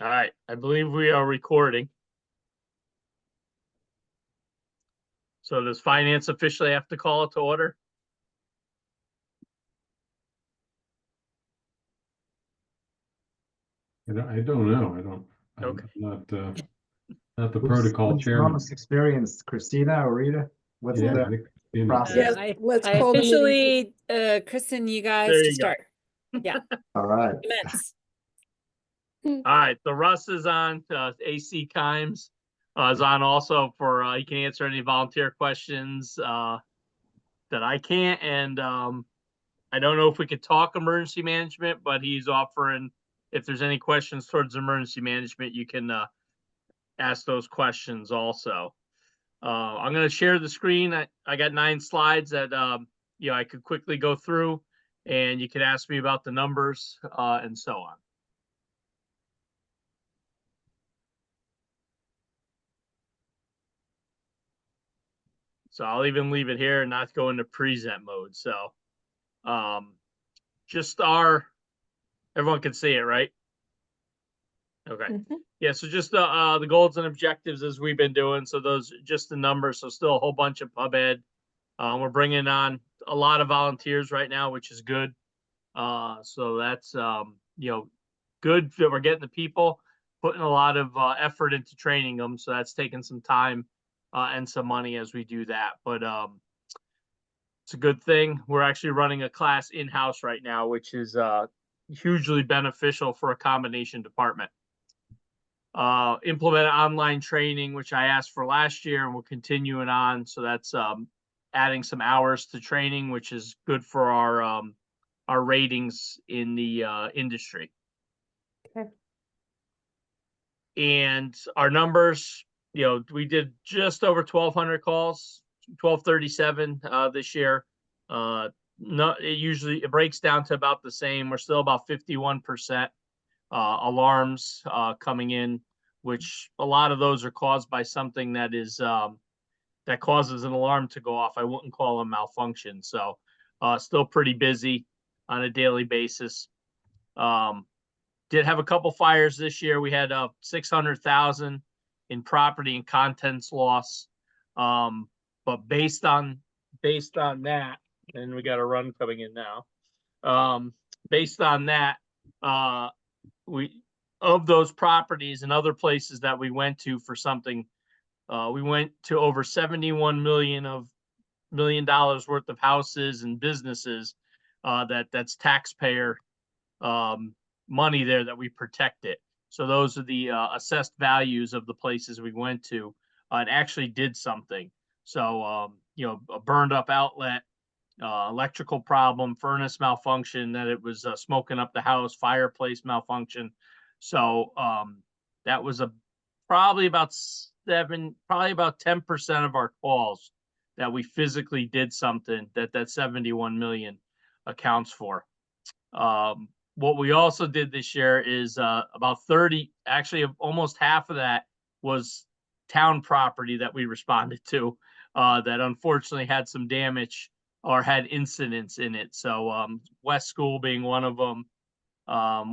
All right, I believe we are recording. So does finance officially have to call it to order? I don't know. Okay. I'm not the protocol Who's chairman. most experienced, Christina or Rita? What's Yeah, I the think Christina's process? there. I Let's I call the meeting. officially, Kristen, you guys There to you go. start. Yeah, All right. commence. All right, the Russ is on, AC Kimes is on also for, he can answer any volunteer questions that I can't. And I don't know if we could talk emergency management, but he's offering, if there's any questions towards emergency management, you can ask those questions also. I'm going to share the screen. I got 9 slides that I could quickly go through, and you could ask me about the numbers and so on. So I'll even leave it here and not go into present mode. So just everyone can see it, right? Okay. Mhm. Yeah, so just the goals and objectives as we've been doing. So those just the numbers. So still a whole bunch of pub ed. We're bringing on a lot of volunteers right now, which is good. So that's good that we're getting the people, putting a lot of effort into training them. So that's taking some time and some money as we do that. But it's a good thing. We're actually running a class in-house right now, which is hugely beneficial for a combination department. Implement online training, which I asked for last year, and we're continuing on. So that's adding some hours to training, which is good for our ratings in the industry. Okay. And our numbers, we did just over 1,200 calls, 1,237 this year. It breaks down to about the same. We're still about 51% alarms coming in, which a lot of those are caused by something that is that causes an alarm to go off. I wouldn't call them malfunction. So still pretty busy on a daily basis. Did have a couple fires this year. We had 600,000 in property and contents loss. But based on that, and we got a run coming in now. Based on that, we of those properties and other places that we went to for something, we went to over 71 million worth of houses and businesses that's taxpayer money there that we protected. So those are the assessed values of the places we went to and actually did something. So a burned up outlet, electrical problem, furnace malfunction, that it was smoking up the house, fireplace malfunction. So that was probably about 10% of our calls that we physically did something that 71 million accounts for. What we also did this year is about 30, actually almost half of that was town property that we responded to that unfortunately had some damage or had incidents in it. So West School being one of them.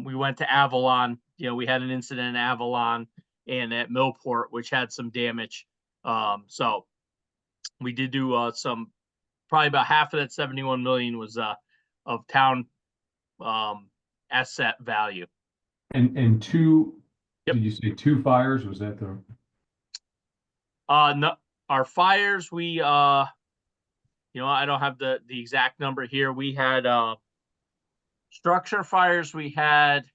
We went to Avalon. We had an incident in Avalon and at Millport, which had some damage. So we did do probably about half of that 71 million was of town asset value. And two, Yep. Did you say 2 fires? Was that the? No, our fires, we I don't have the exact number here. We had structure fires, we had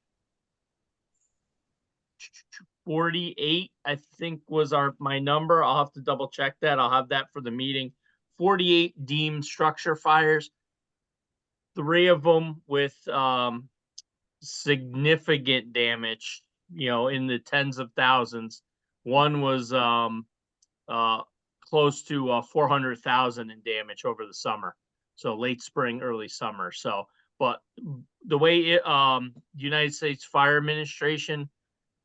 48, I think was my number. I'll have to double check that. I'll have that for the meeting. 48 deemed structure fires. 3 of them with significant damage, in the tens of thousands. One was close to 400,000 in damage over the summer. So late spring, early summer. So, but the way United States Fire Administration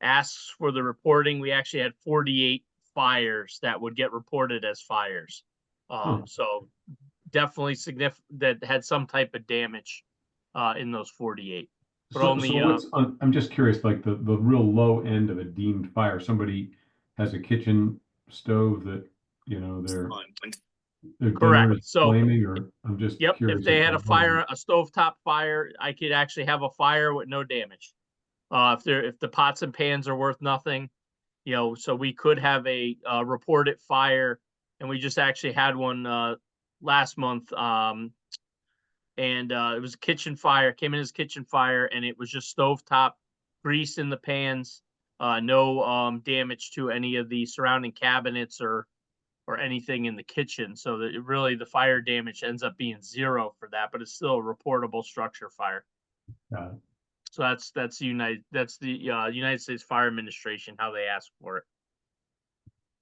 asks for the reporting, we actually had 48 fires that would get reported as fires. So definitely significant, that had some type of damage in those 48. but So, only, so what's, I'm just curious, like the real low end of a deemed fire, somebody has a kitchen stove that, you know, their dinner correct. is So, flaming, or I'm just yep, if curious. they had a about one of them. fire, a stovetop fire, I could actually have a fire with no damage. If the pots and pans are worth nothing, you know, so we could have a, reported fire, and we just actually had one, last month, and it was a kitchen fire, came in as a kitchen fire, and it was just stovetop, grease in the pans, no, damage to any of the surrounding cabinets or anything in the kitchen. So that really the fire damage ends up being zero for that, but it's still a reportable structure fire. Got it. So that's the United States Fire Administration, how they ask for it.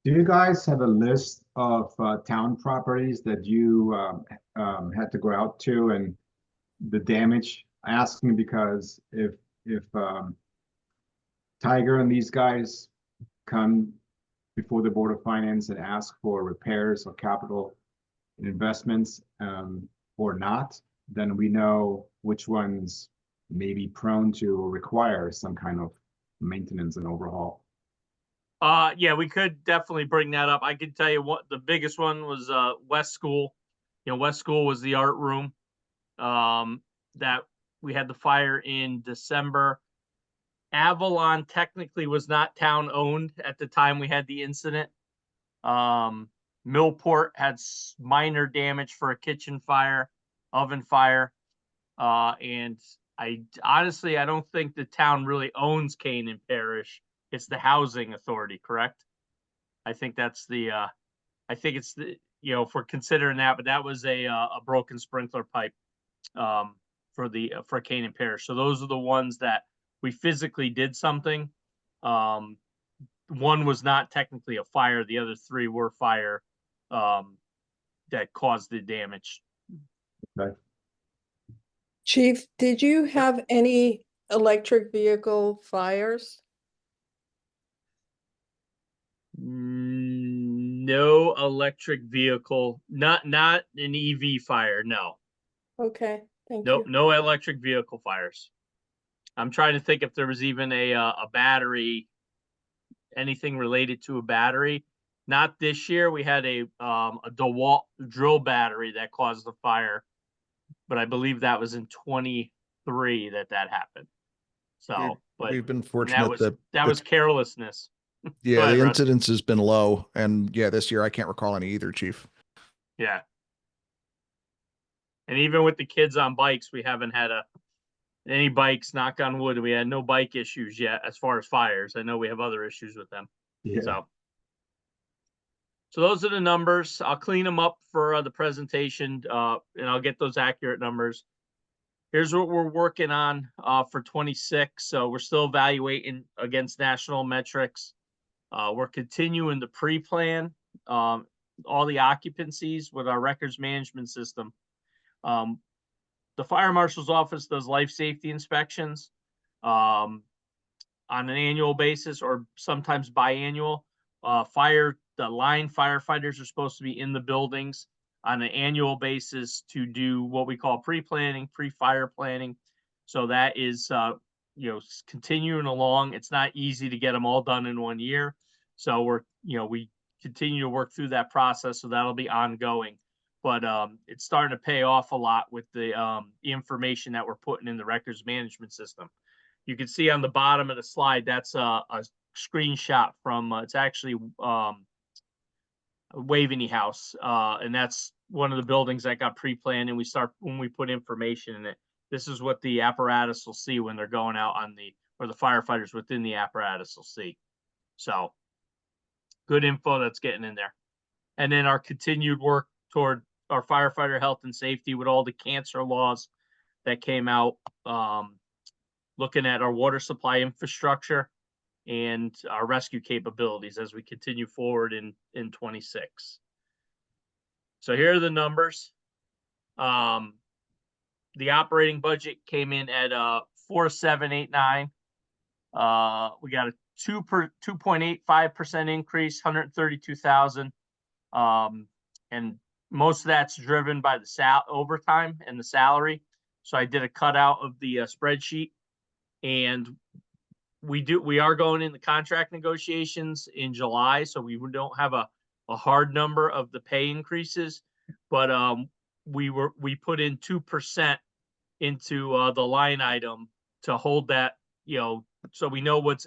Do you guys have a list of town properties that you had to go out to and the damage? Asking because if Tiger and these guys come before the Board of Finance and ask for repairs or capital investments or not, then we know which ones may be prone to or require some kind of maintenance and overhaul. Yeah, we could definitely bring that up. I can tell you what the biggest one was, West School. You know, West School was the art room. That we had the fire in December. Avalon technically was not town owned at the time we had the incident. Millport had minor damage for a kitchen fire, oven fire. And I honestly, I don't think the town really owns Canaan Parish. It's the housing authority, correct? I think that's the, I think it's the, you know, if we're considering that, but that was a broken sprinkler pipe, for Canaan Parish. So those are the ones that we physically did something. One was not technically a fire. The other three were fire, that caused the damage. Okay. Chief, did you have any electric vehicle fires? No electric vehicle, not an EV fire. No, Okay, thank no, you. no electric vehicle fires. I'm trying to think if there was even a battery, anything related to a battery. Not this year. We had a DeWalt drill battery that caused the fire, but I believe that was in 23 that happened. So, but We've been and fortunate that that was carelessness. yeah, ahead, the Russ. incidence has been low, and yeah, this year I can't recall any either, Chief. Yeah. And even with the kids on bikes, we haven't had any bikes, knock on wood. We had no bike issues yet as far as fires. I know we have other issues with them. Yeah. So those are the numbers. I'll clean them up for the presentation, and I'll get those accurate numbers. Here's what we're working on for 26. So we're still evaluating against national metrics. We're continuing the pre-plan, all the occupancies with our records management system. The fire marshal's office does life safety inspections on an annual basis or sometimes biannual. The line firefighters are supposed to be in the buildings on an annual basis to do what we call pre-planning, pre-fire planning. So that is, you know, continuing along. It's not easy to get them all done in 1 year. So we continue to work through that process. So that'll be ongoing, but it's starting to pay off a lot with the information that we're putting in the records management system. You can see on the bottom of the slide, that's a screenshot from, it's actually Waveney House. And that's one of the buildings that got pre-planned, and when we put information in it. This is what the apparatus will see when they're going out or the firefighters within the apparatus will see. So good info that's getting in there. And then our continued work toward our firefighter health and safety with all the cancer laws that came out, looking at our water supply infrastructure and our rescue capabilities as we continue forward in 26. So here are the numbers. The operating budget came in at 4,789. We got a 2.85% increase, 132,000. And most of that's driven by the overtime and the salary. So I did a cutout of the spreadsheet And we are going into contract negotiations in July, so we don't have a hard number of the pay increases, but we put in 2% into the line item to hold that, so we know what's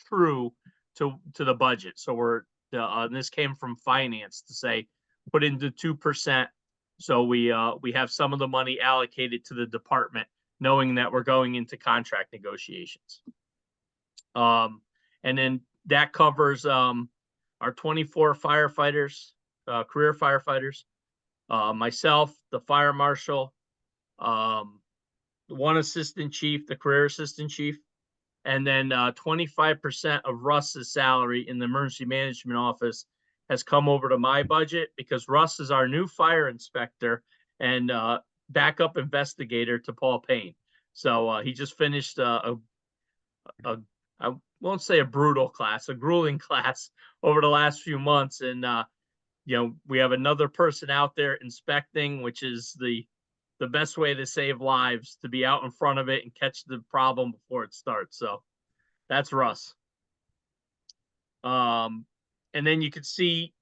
true to the budget. So this came from finance to say put into 2%, so we have some of the money allocated to the department, knowing that we're going into contract negotiations. And then that covers our 24 firefighters, career firefighters, myself, the fire marshal, one assistant chief, the career assistant chief, and then 25% of Russ's salary in the emergency management office has come over to my budget, because Russ is our new fire inspector and backup investigator to Paul Payne. So he just finished I won't say a brutal class, a grueling class over the last few months. And, we have another person out there inspecting, which is the best way to save lives, to be out in front of it and catch the problem before it starts. So that's Russ. And then you can see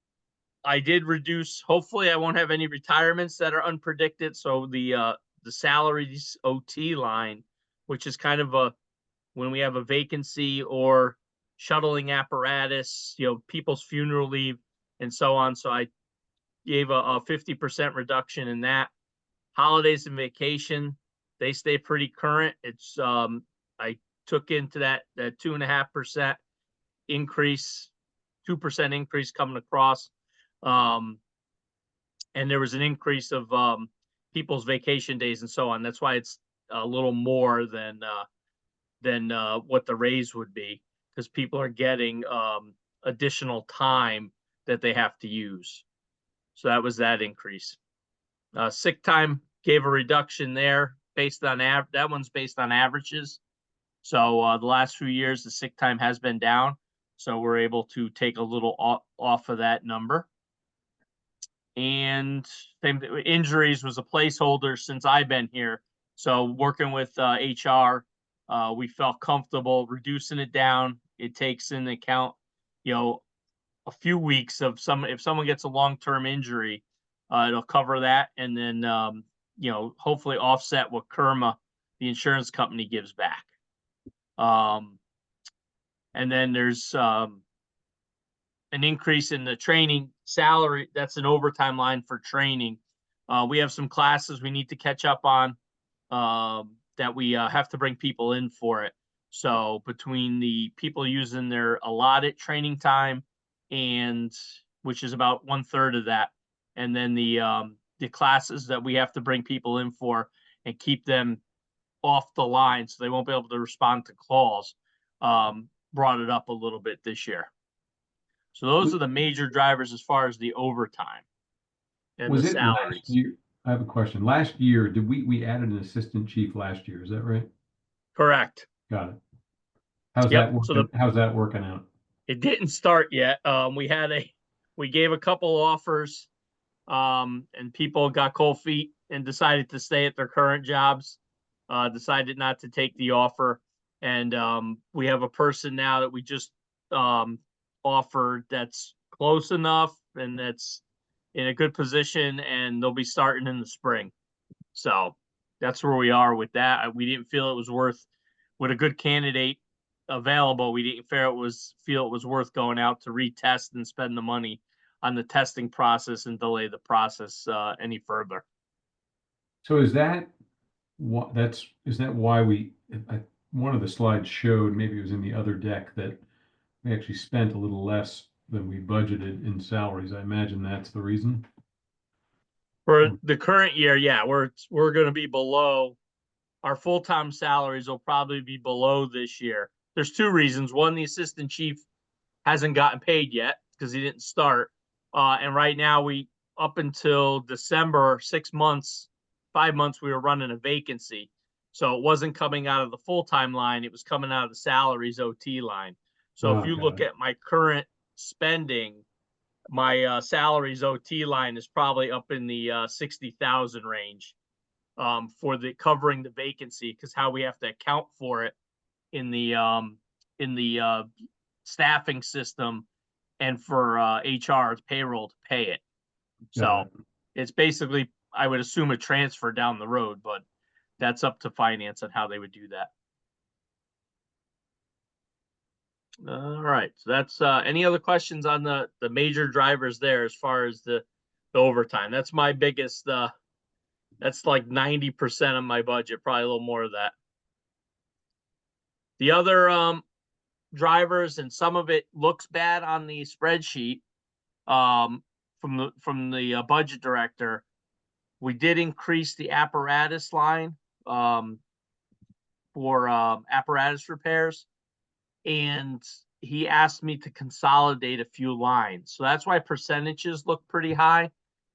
I did reduce, hopefully I won't have any retirements that are unpredicted. So the salaries OT line, which is kind of when we have a vacancy or shuttling apparatus, people's funeral leave and so on. So I gave a 50% reduction in that. Holidays and vacation, they stay pretty current. It's I took into that 2.5% increase, 2% increase coming across. And there was an increase of people's vacation days and so on. That's why it's a little more than what the raise would be, because people are getting additional time that they have to use. So that was that increase. Sick time gave a reduction there based on that one's based on averages. So the last few years, the sick time has been down. So we're able to take a little off of that number. And injuries was a placeholder since I've been here. So working with HR, we felt comfortable reducing it down. It takes into account, a few weeks of if someone gets a long-term injury, it'll cover that. And then, hopefully offset what Kerma, the insurance company, gives back. And then there's an increase in the training salary. That's an overtime line for training. We have some classes we need to catch up on that we have to bring people in for it. So between the people using their allotted training time, and which is about 1/3 of that, and then the classes that we have to bring people in for and keep them off the line so they won't be able to respond to calls, brought it up a little bit this year. So those are the major drivers as far as the overtime and Was the it salaries. last year? I have a question. Last year, did we added an assistant chief last year? Is that right? Correct. Got it. How's Yep, that so working? How's that working out? It didn't start yet. We gave a couple offers, and people got cold feet and decided to stay at their current jobs, decided not to take the offer. And we have a person now that we just offered that's close enough and that's in a good position, and they'll be starting in the spring. So that's where we are with that. We didn't feel it was worth, with a good candidate available, we didn't feel it was worth going out to retest and spend the money on the testing process and delay the process any further. So is that why one of the slides showed, maybe it was in the other deck, that we actually spent a little less than we budgeted in salaries? I imagine that's the reason. For the current year, yeah, we're going to be below. Our full-time salaries will probably be below this year. There's two reasons. One, the assistant chief hasn't gotten paid yet because he didn't start. And right now, up until December, 5 months, we were running a vacancy. So it wasn't coming out of the full-time line. It was coming out of the salaries OT line. So if you look at my current spending, my salaries OT line is probably up in the 60,000 range for the covering the vacancy, because how we have to account for it in the staffing system and for HR payroll to pay it. So Got it. it's basically, I would assume, a transfer down the road, but that's up to finance on how they would do that. All right, so that's any other questions on the major drivers there as far as the overtime? That's my biggest that's like 90% of my budget, probably a little more of that. The other drivers, and some of it looks bad on the spreadsheet from the budget director. We did increase the apparatus line for apparatus repairs, and he asked me to consolidate a few lines. So that's why percentages look pretty high,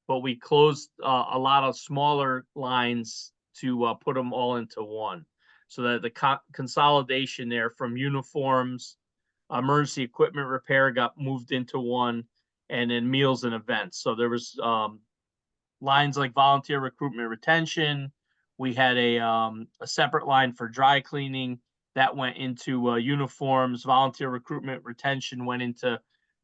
but we closed a lot of smaller lines to put them all into one. So that the consolidation there from uniforms, emergency equipment repair got moved into one, and then meals and events. So there was lines like volunteer recruitment retention. We had a separate line for dry cleaning that went into uniforms. Volunteer recruitment retention went into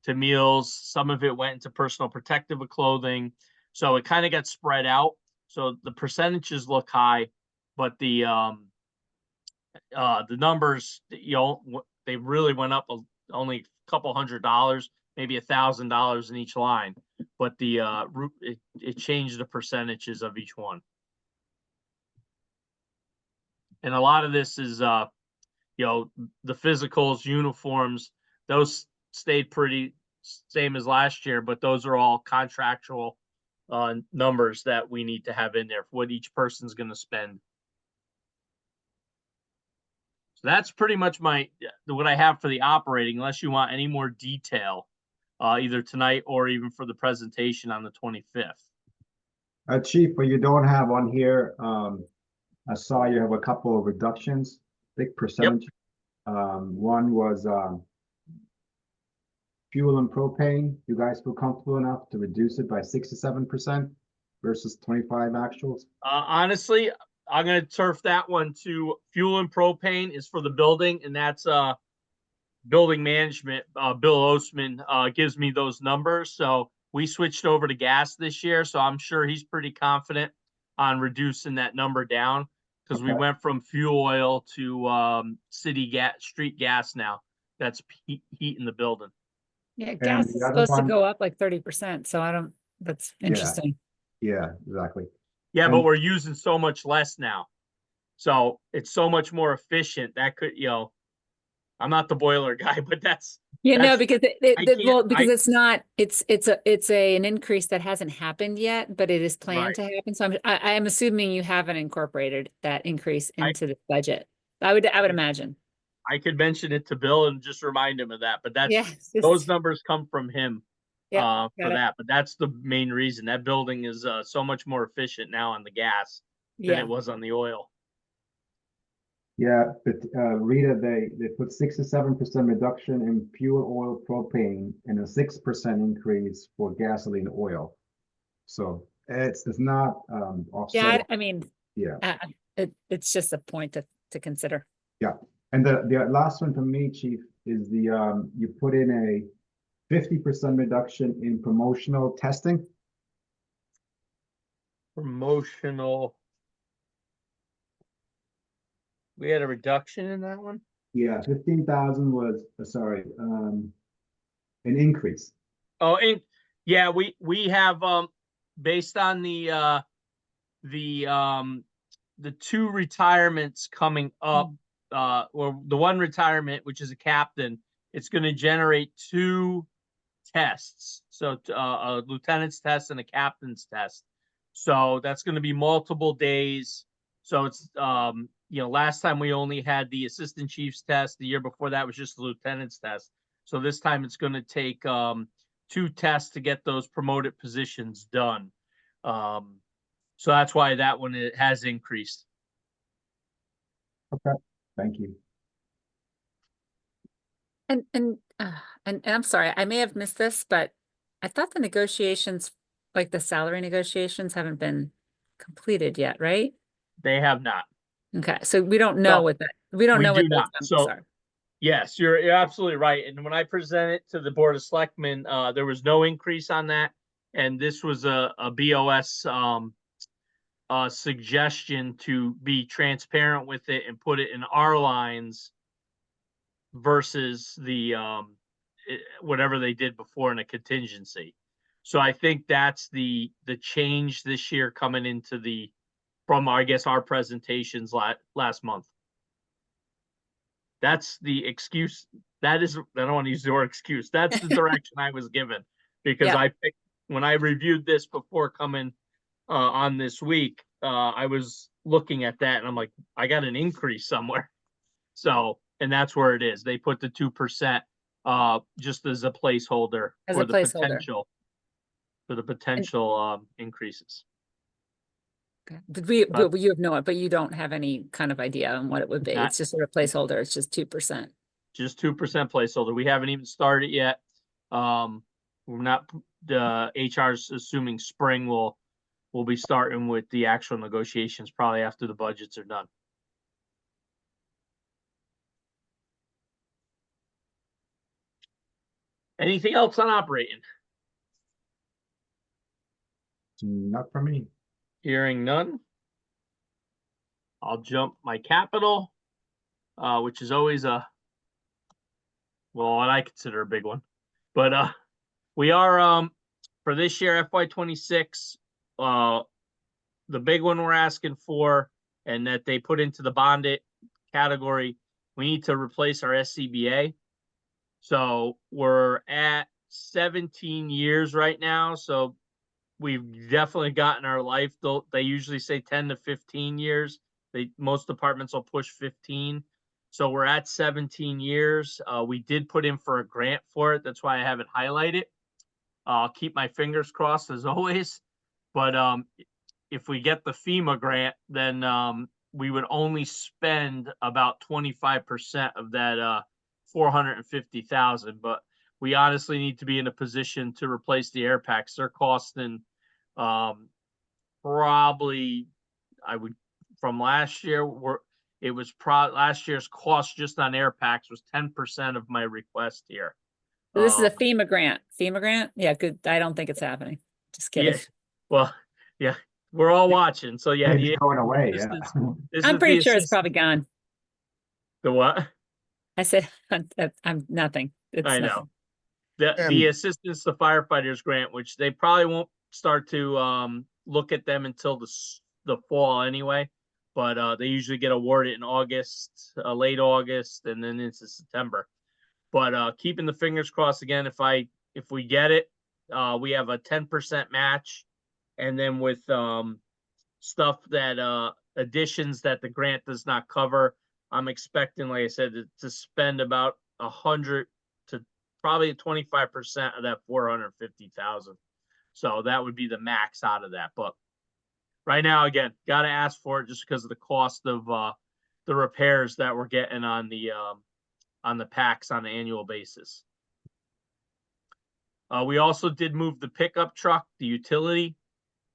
meals. Some of it went into personal protective clothing. So it kind of got spread out. So the percentages look high, but the numbers, they really went up only a couple $100, maybe $1,000 in each line. But the it changed the percentages of each one. And a lot of this is the physicals, uniforms, those stayed pretty same as last year, but those are all contractual numbers that we need to have in there for what each person's going to spend. So that's pretty much what I have for the operating, unless you want any more detail, either tonight or even for the presentation on the 25th. Chief, what you don't have on here, I saw you have a couple of reductions, big percentage. One was fuel and propane. You guys feel comfortable enough to reduce it by 67% versus 25 actuals? Honestly, I'm going to turf that one to fuel and propane is for the building, and that's building management. Bill Osman gives me those numbers. So we switched over to gas this year, so I'm sure he's pretty confident on reducing that number down, because we went from fuel oil to city gas, street gas now. That's heat in the building. Yeah, gas is supposed to go up like 30%. So that's interesting. Yeah, exactly. Yeah, but we're using so much less now. So it's so much more efficient. That could, I'm not the boiler guy, but because it's an increase that hasn't happened yet, but it is planned to happen. So I'm assuming you haven't incorporated that increase into the budget. I would imagine. I could mention it to Bill and just remind him of that, but those numbers come from him for that. But that's the main reason. That building is so much more efficient now on the gas than it was on the oil. Yeah, but Rita, they put 67% reduction in fuel, oil, propane, and a 6% increase for gasoline, oil. So it's not offset. Yeah, I mean, it's just a point to consider. Yeah, and the last one from me, Chief, is the you put in a 50% reduction in promotional testing. Promotional. We had a reduction in that one? Yeah, 15,000 was, an increase. Oh, we have, based on the two retirements coming up, or the one retirement, which is a captain, it's going to generate 2 tests. So a lieutenant's test and a captain's test. So that's going to be multiple days. So it's, last time we only had the assistant chief's test. The year before that was just the lieutenant's test. So this time it's going to take 2 tests to get those promoted positions done. So that's why that one has increased. Okay, thank you. And I'm sorry, I may have missed this, but I thought the negotiations, like the salary negotiations, haven't been completed yet, right? They have not. Okay, so we don't know what that We don't We know do what those not. numbers So- are. Yes, you're absolutely right. And when I presented to the Board of Selectmen, there was no increase on that. And this was a BOS suggestion to be transparent with it and put it in our lines versus the whatever they did before in a contingency. So I think that's the change this year coming into from I guess our presentations last month. That's the excuse. That is, I don't want to use the word excuse. That's the direction I was given because Yeah. I picked, when I reviewed this before coming on this week, I was looking at that and I'm like, I got an increase somewhere. So, and that's where it is. They put the 2% just as a placeholder As for a the placeholder. potential increases. Okay. But you have but you don't have any kind of idea on what it would be. Not- It's just sort of placeholder. It's just 2%. Just 2% placeholder. We haven't even started yet. We're not, the HR's assuming spring we'll be starting with the actual negotiations probably after the budgets are done. Anything else on operating? Not for me. Hearing none. I'll jump my capital, which is always what I consider a big one. But we are for this year FY26, the big one we're asking for and that they put into the bonded category, we need to replace our SCBA. So we're at 17 years right now. So we've definitely gotten our life. They usually say 10 to 15 years. Most departments will push 15. So we're at 17 years. We did put in for a grant for it. That's why I have it highlighted. I'll keep my fingers crossed as always. But if we get the FEMA grant, then we would only spend about 25% of that 450,000. But we honestly need to be in a position to replace the air packs. They're costing probably, I would, from last year, last year's cost just on air packs was 10% of my request here. So this is a FEMA grant. FEMA grant? Yeah, good. I don't think it's happening. Just kidding. Yeah, well, yeah, we're all watching. So yeah, It's going away, this yeah. this I'm is pretty the sure it's assist- probably gone. the what? I said, I'm nothing. It's I know. nothing. The And- assistance to firefighters grant, which they probably won't start to look at them until the fall anyway. But they usually get awarded in August, late August, and then into September. But keeping the fingers crossed again, if we get it, we have a 10% match, and then with stuff that additions that the grant does not cover, I'm expecting, like I said, to spend about 100 to probably 25% of that 450,000. So that would be the max out of that. But right now, again, got to ask for it just because of the cost of the repairs that we're getting on the packs on an annual basis. We also did move the pickup truck, the utility.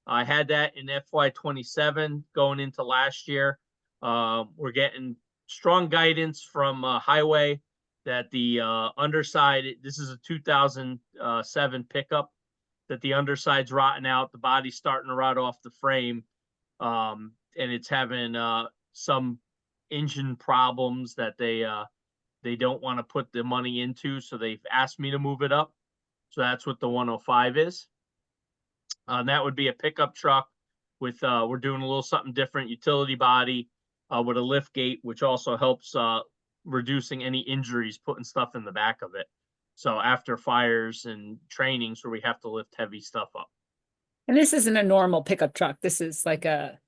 I had that in FY27 going into last year. We're getting strong guidance from Highway that the underside, this is a 2007 pickup, that the underside's rotting out, the body's starting to rot off the frame, and it's having some engine problems that they don't want to put the money into, so they've asked me to move it up. So that's what the 105 is. That would be a pickup truck with, we're doing a little something different, utility body with a lift gate, which also helps reducing any injuries, putting stuff in the back of it. So after fires and trainings where we have to lift heavy stuff up. And this isn't a normal pickup truck. This is like a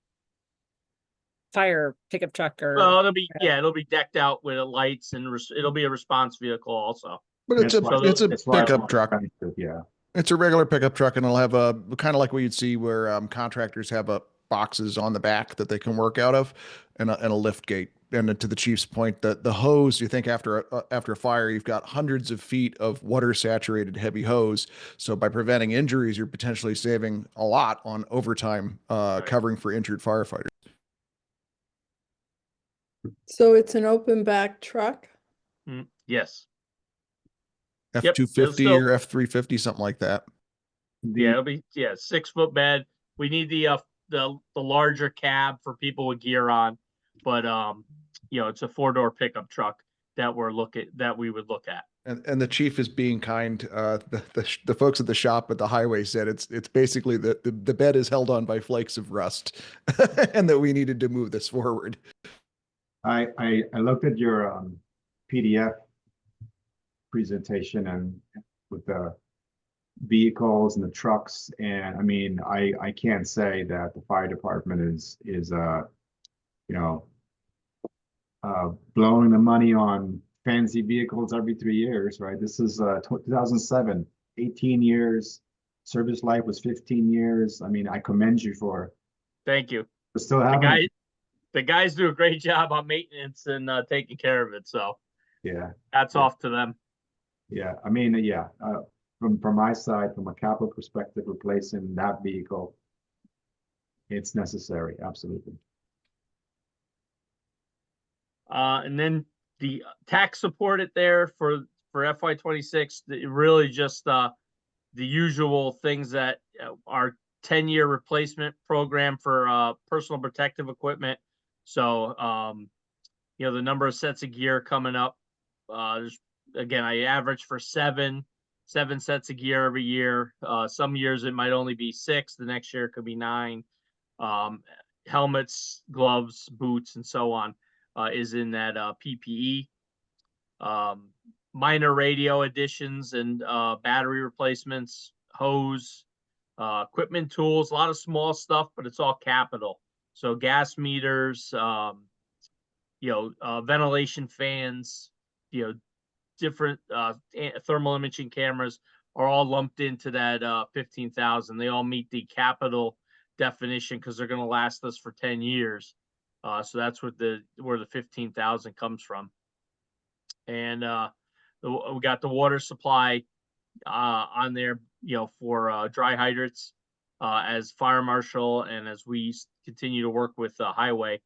fire pickup truck or. Well, it'll be decked out with lights and it'll be a response vehicle also. But it's a That's why pickup truck. Yeah. It's a regular pickup truck, and it'll have a kind of like what you'd see where contractors have boxes on the back that they can work out of, and a lift gate. And to the chief's point, the hose, you think after a fire, you've got hundreds of feet of water saturated heavy hose. So by preventing injuries, you're potentially saving a lot on overtime covering for injured firefighters. So it's an open back truck? Yes. Yep, F-250 so- or F-350, something like that. Yeah, it'll be 6-foot bed. We need the larger cab for people with gear on, but it's a 4-door pickup truck that we would look at. And the chief is being kind. The folks at the shop at the highway said it's basically the bed is held on by flakes of rust, and that we needed to move this forward. I looked at your PDF presentation and with the vehicles and the trucks, and I mean, I can't say that the fire department is blowing the money on fancy vehicles every 3 years, right? This is 2007, 18 years. Service life was 15 years. I mean, I commend you for Thank you. still The having. guys do a great job on maintenance and taking care of it. So Yeah, hats Yeah. off to them. yeah. I mean, yeah. From my side, from a capital perspective, replacing that vehicle, it's necessary. Absolutely. And then the tax supported there for FY26, really just the usual things that our 10-year replacement program for personal protective equipment. So the number of sets of gear coming up. Again, I average for seven sets of gear every year. Some years it might only be 6. The next year it could be 9. Helmets, gloves, boots, and so on is in that PPE. Minor radio additions and battery replacements, hose, equipment, tools, a lot of small stuff, but it's all capital. So gas meters, ventilation fans, different thermal imaging cameras are all lumped into that 15,000. They all meet the capital definition because they're going to last us for 10 years. So that's where the 15,000 comes from. And we got the water supply on there, for dry hydrants as fire marshal, and as we continue to work with the highway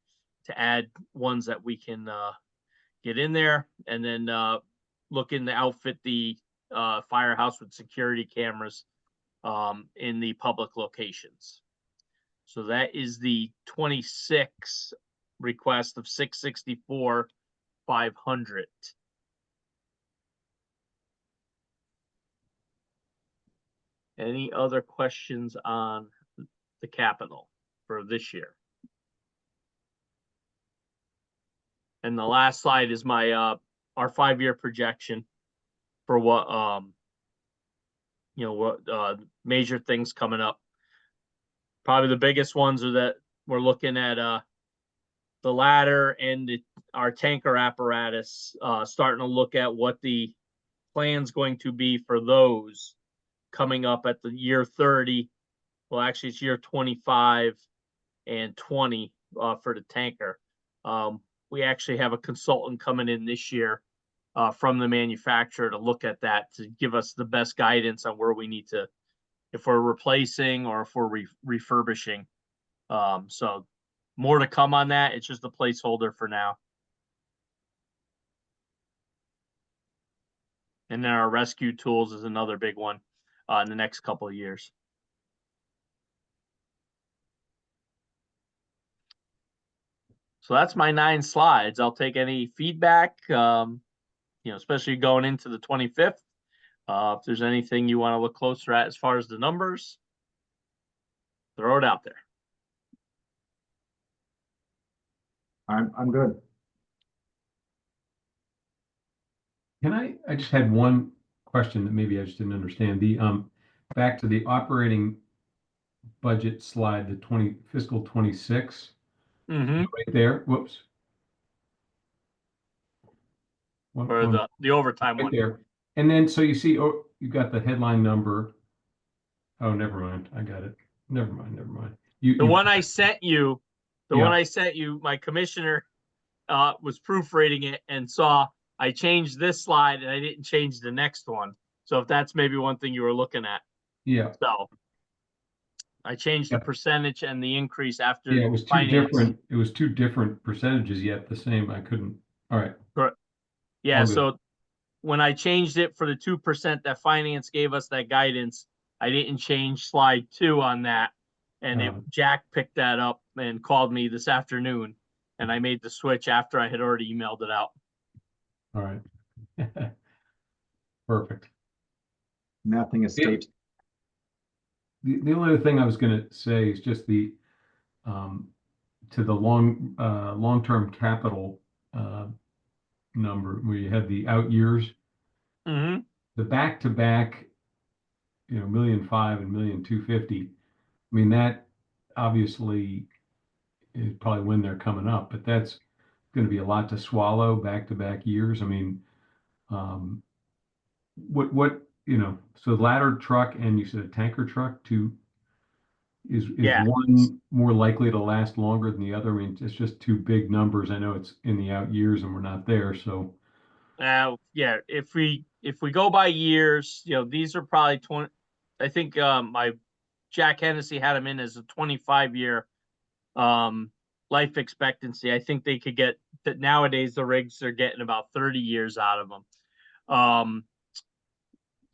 to add ones that we can get in there, and then looking to outfit the firehouse with security cameras in the public locations. So that is the 26 request of 664,500. Any other questions on the capital for this year? And the last slide is my our 5-year projection for what major things coming up. Probably the biggest ones are that we're looking at the ladder and our tanker apparatus, starting to look at what the plan's going to be for those coming up at the year 30. Well, actually it's year 25 and 20 for the tanker. We actually have a consultant coming in this year from the manufacturer to look at that, to give us the best guidance on where we need to, if we're replacing or if we're refurbishing. So more to come on that. It's just a placeholder for now. And then our rescue tools is another big one in the next couple of years. So that's my 9 slides. I'll take any feedback, especially going into the 25th. If there's anything you want to look closer at as far as the numbers, throw it out there. I'm good. I just had one question that maybe I just didn't understand. The back to the operating budget slide, the fiscal 26, right there. Whoops. Or the overtime right one. there. And then so you see, you got the headline number. Oh, never mind. I got it. Never mind. The one I sent you, Yeah. my commissioner was proofreading it and saw I changed this slide and I didn't change the next one. So if that's maybe one thing you were looking at. Yeah. So I changed the Yeah. percentage and the increase after Yeah, it was two finance. different, it was two different percentages yet the same. I couldn't, all right. Yeah, All good. so when I changed it for the 2% that finance gave us that guidance, I didn't change slide 2 on that. And Jack picked that up and called me this afternoon, and I made the switch after I had already emailed it out. All right. Perfect. Nothing escapes. The only other thing I was gonna say is just the, to the long-term capital, number where you had the out years, Mm-hmm. the back-to-back, 1,000,005 and 1,250,000. I mean, that obviously is probably when they're coming up, but that's gonna be a lot to swallow back-to-back years. I mean, so ladder truck and you said a tanker truck is Yeah. one more likely to last longer than the other? I mean, it's just two big numbers. I know it's in the out years and we're not there, so. Yeah, if we go by years, these are probably 20. I think my Jack Hennessy had them in as a 25-year life expectancy. I think they could get that nowadays. The rigs are getting about 30 years out of them.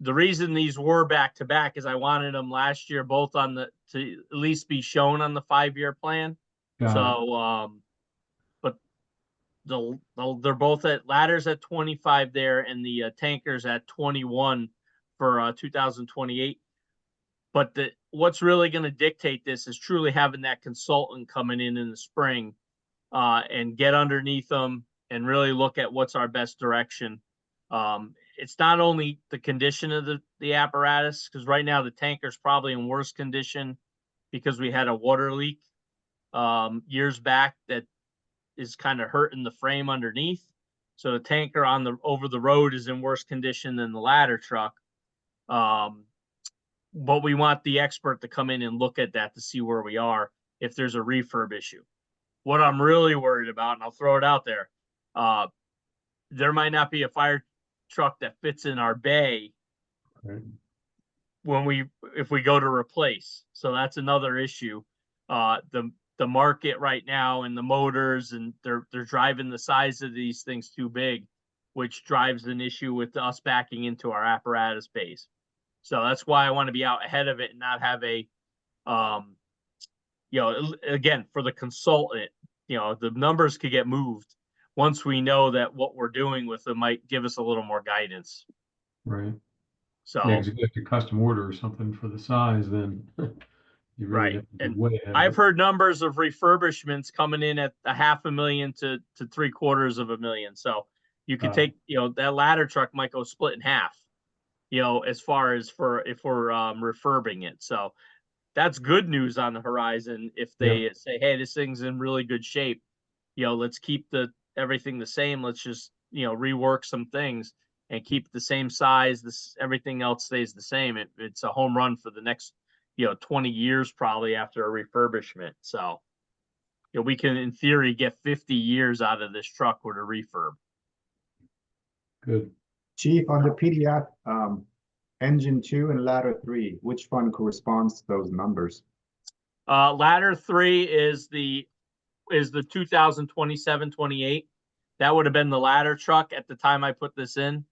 The reason these were back to back is I wanted them last year both on to at least be shown on the 5-year plan. Got But they're both at ladders at 25 there, and the tankers at 21 for 2028. But what's really going to dictate this is truly having that consultant coming in the spring and get underneath them and really look at what's our best direction. It's not only the condition of the apparatus, because right now the tanker's probably in worse condition because we had a water leak years back that is kind of hurting the frame underneath. So the tanker on the over the road is in worse condition than the ladder truck. But we want the expert to come in and look at that to see where we are if there's a refurb issue. What I'm really worried about, and I'll throw it out there, there might not be a fire truck that fits in our bay Right. if we go to replace. So that's another issue. The market right now and the motors, and they're driving the size of these things too big, which drives an issue with us backing into our apparatus base. So that's why I want to be out ahead of it and not have a, again, for the consultant, the numbers could get moved once we know that what we're doing with them might give us a little more guidance. Right. So, Yeah, 'cause if you have to custom order or something for the size, then you really right. have to be And way ahead of I've it. heard numbers of refurbishments coming in at $500,000 to $750,000. So you could take, that ladder truck might go split in half, as far as if we're refurbing it. So that's good news on the horizon. If they say, hey, this thing's in really good shape, let's keep everything the same. Let's just, rework some things and keep the same size. Everything else stays the same. It's a home run for the next, 20 years probably after a refurbishment. So, we can in theory get 50 years out of this truck with a refurb. Good. Chief, on the PDF, engine 2 and ladder 3, which one corresponds to those numbers? Ladder 3 is the 2027-28. That would have been the ladder truck at the time I put this in,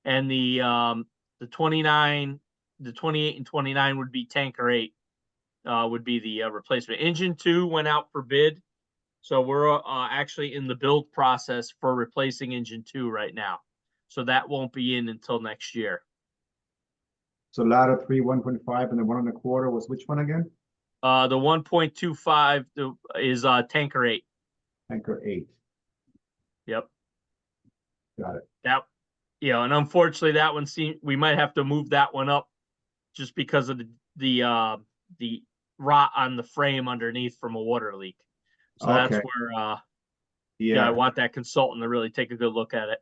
and the 29, the 28 and 29 would be tanker 8. Would be the replacement. Engine 2 went out for bid, so we're actually in the build process for replacing engine 2 right now. So that won't be in until next year. So ladder 3, 1.5, and the 1.25 was which one again? The 1.25 is tanker 8. Tanker 8. Yep. Got it. That, and unfortunately that one we might have to move that one up just because of the rot on the frame underneath from a water leak. So that's where I want that consultant to really take a good look at it.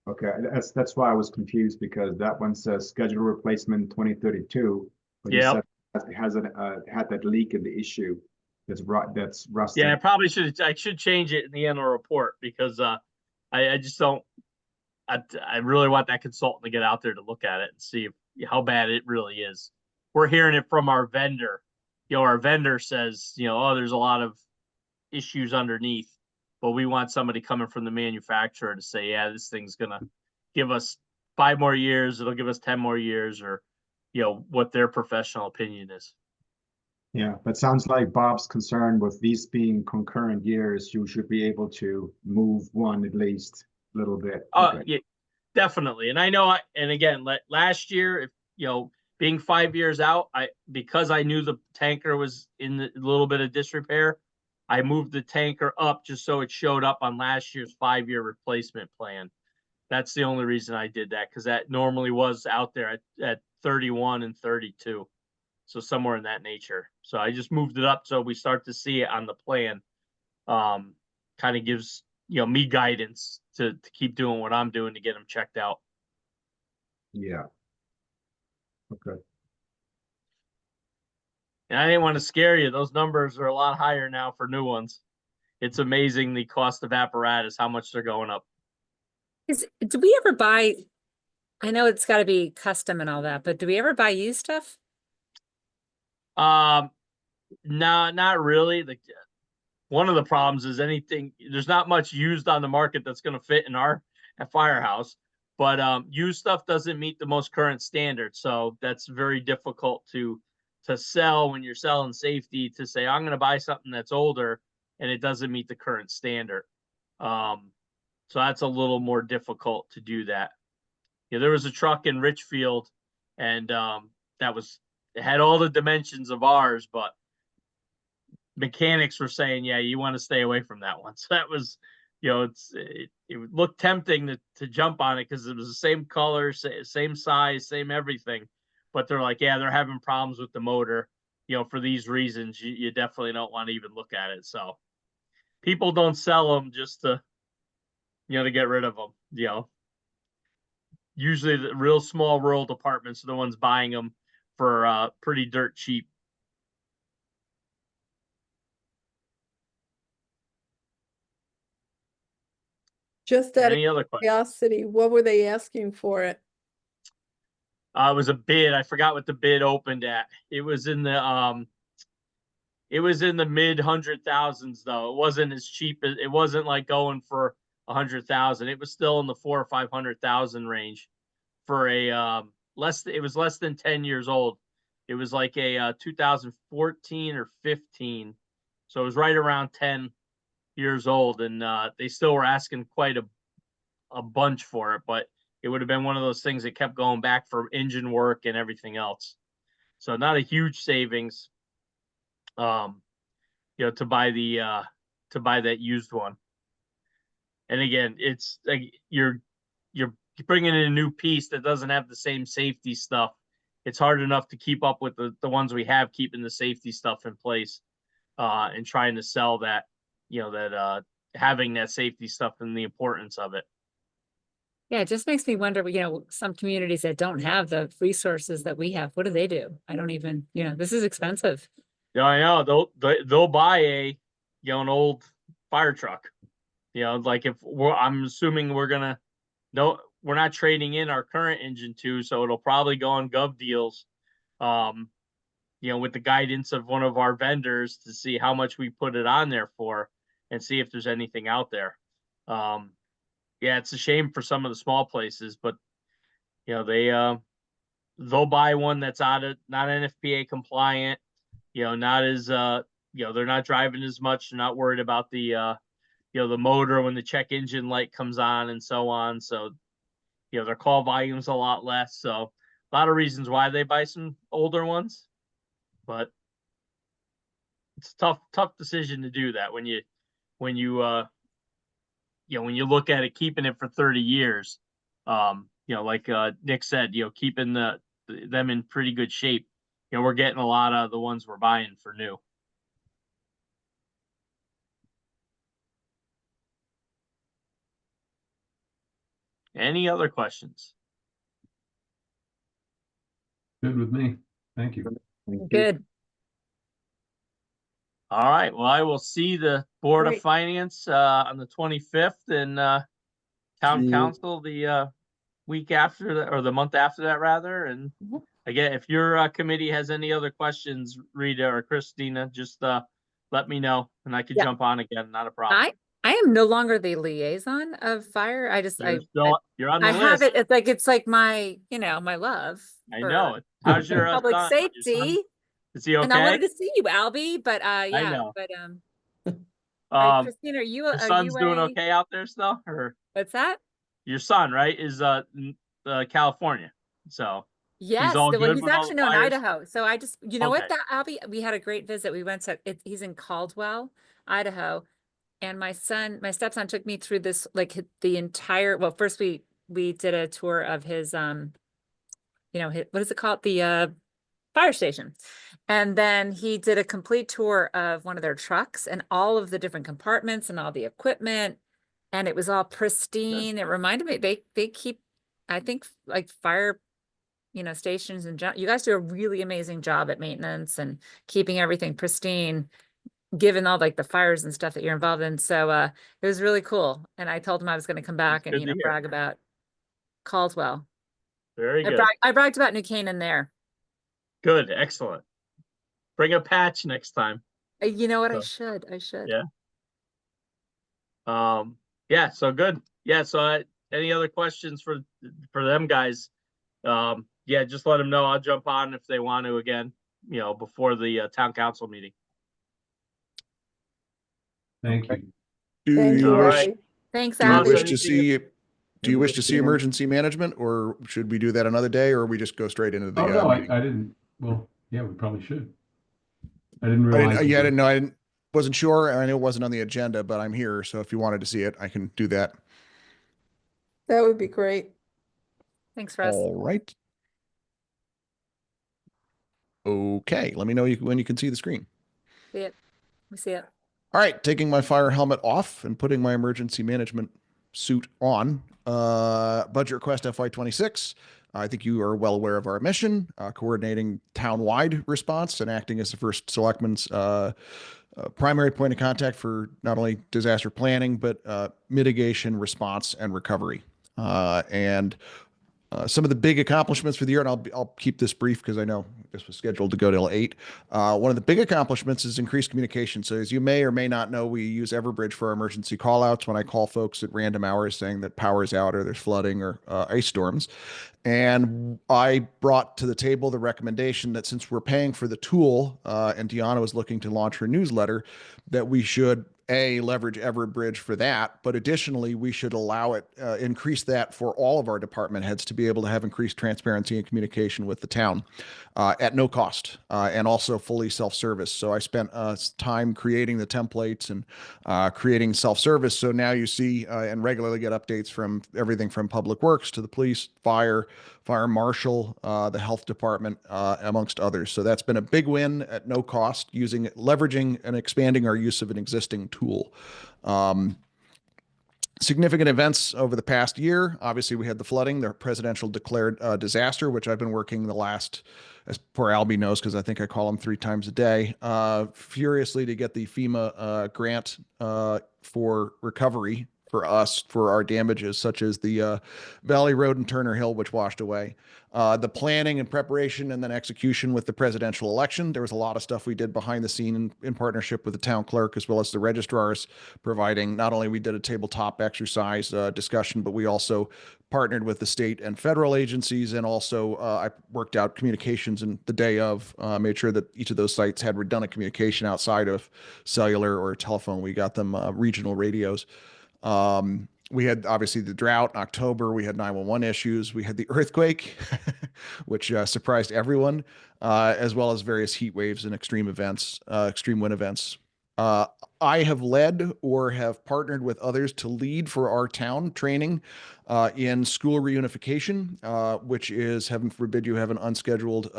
Okay, that's why I was confused, because that one says scheduled replacement 2032, but you said it hasn't had that leak in the issue that's rusted. Yeah, I should change it in the annual report, because I just don't. I really want that consultant to get out there to look at it and see how bad it really is. We're hearing it from our vendor our vendor says, oh, there's a lot of issues underneath, but we want somebody coming from the manufacturer to say, yeah, this thing's gonna give us 5 more years, it'll give us 10 more years, or what their professional opinion is. Yeah, but sounds like Bob's concerned with these being concurrent years, you should be able to move one at least a little bit. Okay. Yeah, definitely. And I know, and again, last year, if being 5 years out, because I knew the tanker was in a little bit of disrepair, I moved the tanker up just so it showed up on last year's 5-year replacement plan. That's the only reason I did that, because that normally was out there at 31 and 32. So somewhere in that nature. So I just moved it up so we start to see it on the plan. Kind of gives me guidance to keep doing what I'm doing to get them checked out. Yeah. Okay. And I didn't want to scare you. Those numbers are a lot higher now for new ones. It's amazing the cost of apparatus, how much they're going up. Do we ever buy, I know it's got to be custom and all that, but do we ever buy used stuff? No, not really. One of the problems is there's not much used on the market that's going to fit in our firehouse, but used stuff doesn't meet the most current standards. So that's very difficult to sell when you're selling safety, to say, I'm going to buy something that's older and it doesn't meet the current standard. So that's a little more difficult to do that. There was a truck in Richfield, and it had all the dimensions of ours, but mechanics were saying, yeah, you want to stay away from that one. So that was, it looked tempting to jump on it because it was the same color, same size, same everything. But they're like, yeah, they're having problems with the motor. For these reasons, you definitely don't want to even look at it. So people don't sell them just to, to get rid of them. Usually the real small rural departments are the ones buying them for pretty dirt cheap. Just out of Any other questions? curiosity, what were they asking for it? It was a bid. I forgot what the bid opened at. It was in the mid 100,000s though. It wasn't as cheap as, it wasn't like going for 100,000. It was still in the 400,000 or 500,000 range for a it was less than 10 years old. It was like a 2014 or 15. So it was right around 10 years old, and they still were asking quite a bunch for it, but it would have been one of those things that kept going back for engine work and everything else. So not a huge savings, to buy that used one. And again, it's like you're bringing in a new piece that doesn't have the same safety stuff. It's hard enough to keep up with the ones we have, keeping the safety stuff in place, and trying to sell that, having that safety stuff and the importance of it. Yeah, it just makes me wonder, some communities that don't have the resources that we have, what do they do? I don't even, this is expensive. Yeah, I know. They'll buy an old fire truck. Like I'm assuming we're not trading in our current engine too, so it'll probably go on gov deals, with the guidance of one of our vendors to see how much we put it on there for and see if there's anything out there. Yeah, it's a shame for some of the small places, but they'll buy one that's not NFPA compliant, not as they're not driving as much, they're not worried about the the motor when the check engine light comes on and so on. So their call volume's a lot less. So a lot of reasons why they buy some older ones, but it's a tough decision to do that when you look at it, keeping it for 30 years, like Nick said, keeping them in pretty good shape. We're getting a lot out of the ones we're buying for new. Any other questions? Good with me. Thank you. Thank you. Good. All right. Well, I will see the Board of Great. Finance on the 25th, and Town See you. Council the week after that, or the month after that rather. And again, if your committee has any other questions, Rita or Christina, just let me know and I can Yeah. jump on again. Not a problem. I am no longer the liaison of fire. You're on the I have list. it. It's like my, my love. I for know it. How's your public son? Your son? safety. Is he And I wanted okay? to see you, Albie, but I yeah, know. but Christine, Your son's doing okay out there still, or what's that? your son, right? Is California, so he's Yes, all well, good he's with all the actually no in fires. Idaho. So I just, you know what, Okay. that Albie, we had a great visit. We went to he's in Caldwell, Idaho, and my stepson took me through this the entire. Well, first we did a tour of his what is it called, the fire station, and then he did a complete tour of one of their trucks and all of the different compartments and all the equipment, and it was all pristine. It reminded me they keep, I think, like fire stations, and you guys do a really amazing job at maintenance and keeping everything pristine, given all like the fires and stuff that you're involved in. So it was really cool. And I told him I was going to come back and good to hear. brag about Caldwell. Very good. I bragged about New Canaan there. Good, excellent. Bring a patch next time. You know what? So, I should. Yeah. Yeah. So good. Yeah. So any other questions for them guys? Yeah, just let them know. I'll jump on if they want to again. Before the town council meeting. Thank you. Do Thank you you, All wish, right. Abby. Thanks, do you Ross, wish Albie. to see, do you wish to see emergency management, or should we do that another day, or we just go straight into the Oh, no, meeting? I didn't. Well, yeah, we probably should. I didn't realize. Yeah, I didn't know. Wasn't sure. I know it wasn't on the agenda, but I'm here. So if you wanted to see it, I can do that. That would be great. Thanks, Russ. All right. Okay. Let me know when you can see the screen. See it. We see it. All right. Taking my fire helmet off and putting my emergency management suit on. Budget request FY26. I think you are well aware of our mission, coordinating town-wide response and acting as the first selectman's primary point of contact for not only disaster planning, but mitigation, response, and recovery. Some of the big accomplishments for the year, and I'll keep this brief because I know this was scheduled to go till 8. One of the big accomplishments is increased communication. So as you may or may not know, we use Everbridge for our emergency callouts when I call folks at random hours saying that power is out or there's flooding or ice storms. And I brought to the table the recommendation that since we're paying for the tool, and Deanna was looking to launch her newsletter, that we should leverage Everbridge for that, but additionally, we should allow it, increase that for all of our department heads to be able to have increased transparency and communication with the town at no cost, and also fully self-service. So I spent time creating the templates and creating self-service. So now you see and regularly get updates from everything from Public Works to the police, fire marshal, the health department, amongst others. So that's been a big win at no cost, leveraging and expanding our use of an existing tool. Significant events over the past year. Obviously, we had the flooding, the presidential declared disaster, which I've been working the last, as poor Albie knows, because I think I call him 3 times a day, furiously to get the FEMA grant for recovery for us for our damages, such as the Valley Road and Turner Hill, which washed away. The planning and preparation and then execution with the presidential election. There was a lot of stuff we did behind the scene in partnership with the town clerk as well as the registrars, providing not only we did a tabletop exercise discussion, but we also partnered with the state and federal agencies. And also I worked out communications in the day of, made sure that each of those sites had redundant communication outside of cellular or telephone. We got them regional radios. We had obviously the drought in October. We had 911 issues. We had the earthquake, which surprised everyone, as well as various heat waves and extreme wind events. I have led or have partnered with others to lead for our town training in school reunification, which is, heaven forbid, you have an unscheduled